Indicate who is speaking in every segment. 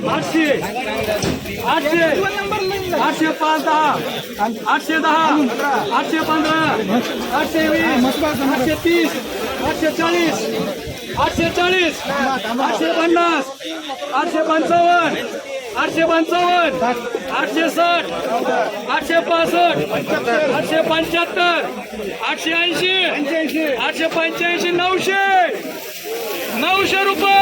Speaker 1: 800 805 10 810 815 820 830 840 840 850 855 855 860 865 875 880 885 900 रुपये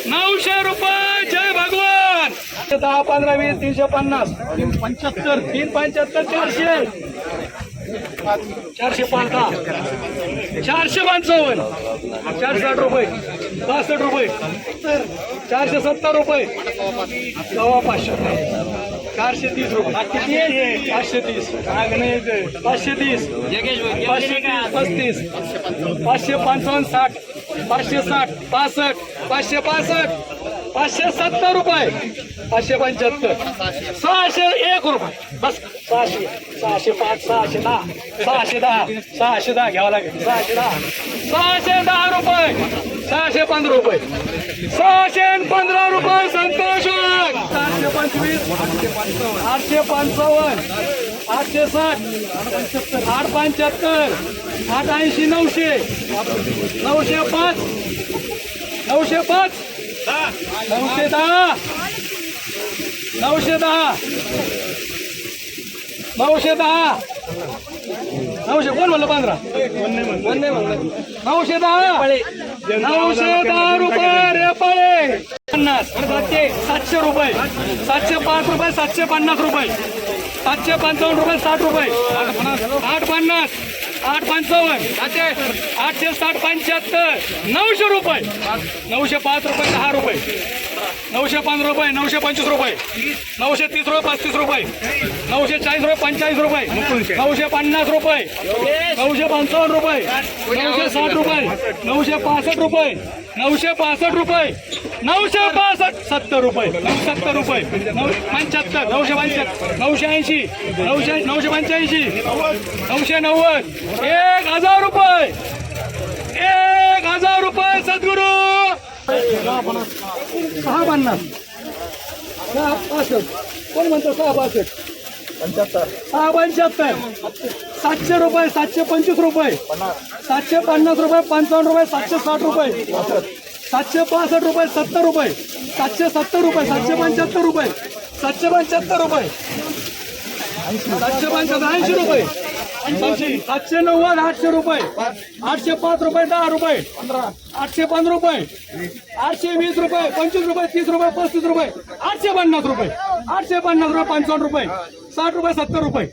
Speaker 1: 900 रुपये. जय भगवान. 10 15 20 350 375 375 400 455 455 460 रुपये 62 रुपये 470 रुपये 500 430 रुपये 530 530 530 35 555 60 560 65 565 570 रुपये 575 601 रुपये बस 600 605 610 610 610 घ्यावं लागेल 610 610 रुपये 615 रुपये 615 रुपये. संतोष 725 855 860 875 880 900 905 905 910 910 910 900 कोण म्हणलं 15 910 रुपये रेपाळे 700 रुपये 705 रुपये 750 रुपये 755 रुपये 60 रुपये 850 855 860 75 900 रुपये 905 रुपये 10 रुपये 915 रुपये 925 रुपये 930 रुपये 35 रुपये 940 रुपये 45 रुपये 950 रुपये 955 रुपये 960 रुपये 965 रुपये 965 रुपये 965 70 रुपये 70 रुपये 75 975 980 985 990 1000 रुपये 1000 रुपये. सद्गुरू 650 665 कोण म्हणतो 665 675 700 रुपये 725 रुपये 750 रुपये 55 रुपये 760 रुपये 765 रुपये 70 रुपये 770 रुपये 775 रुपये 775 रुपये 780 रुपये 790 800 रुपये 805 रुपये 10 रुपये 805 रुपये 820 रुपये 25 रुपये 30 रुपये 35 रुपये 850 रुपये 850 रुपये 55 रुपये 60 रुपये 70 रुपये